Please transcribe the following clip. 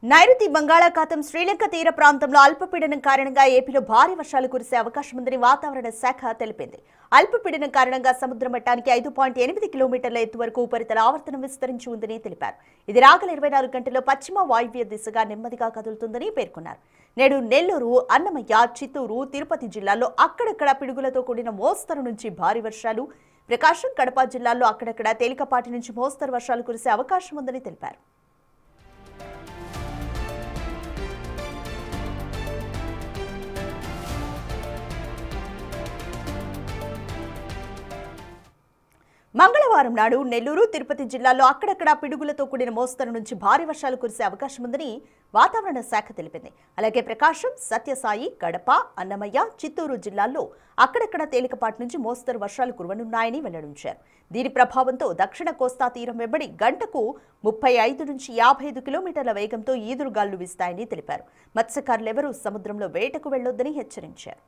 నైరుతి బంగాళాఖాతం శ్రీలంక తీర ప్రాంతంలో అల్పపీడనం కారణంగా ఏపీలో భారీ వర్షాలు కురిసే అవకాశం ఉందని వాతావరణ శాఖ తెలిపింది. అల్పపీడనం కారణంగా సముద్ర మట్టానికి 5.8 కిలోమీటర్ల ఎత్తు వరకు ఉపరితల ఆవర్తనం విస్తరించి ఉందని తెలిపారు. ఇది రాగల 24 గంటల్లో పశ్చిమ వాయువ్య దిశగా నెమ్మదిగా కదులుతుందని పేర్కొన్నారు. నేడు నెల్లూరు, అన్నమయ్య, చిత్తూరు, తిరుపతి జిల్లాల్లో అక్కడక్కడ పిడుగులతో కూడిన మోస్తరు నుంచి భారీ వర్షాలు, ప్రకాశం, కడప జిల్లాల్లో అక్కడక్కడ తేలికపాటి నుంచి మోస్తరు వర్షాలు కురిసే అవకాశం ఉందని తెలిపారు. మంగళవారం నాడు నెల్లూరు, తిరుపతి జిల్లాల్లో అక్కడక్కడ పిడుగులతో కూడిన మోస్తరు నుంచి భారీ వర్షాలు కురిసే అవకాశం ఉందని వాతావరణ శాఖ తెలిపింది. అలాగే ప్రకాశం, సత్యసాయి, కడప, అన్నమయ్య, చిత్తూరు జిల్లాల్లో అక్కడక్కడ తేలికపాటి నుంచి మోస్తరు వర్షాలు కురవనున్నాయని వెల్లడించారు. దీని ప్రభావంతో దక్షిణ కోస్తా తీరం వెంబడి గంటకు 35 నుంచి 55 కిలోమీటర్ల వేగంతో ఈదురుగాలు వీస్తాయని తెలిపారు. మత్స్యకారులెవరూ సముద్రంలో వేటకు వెళ్లొద్దని హెచ్చరించారు.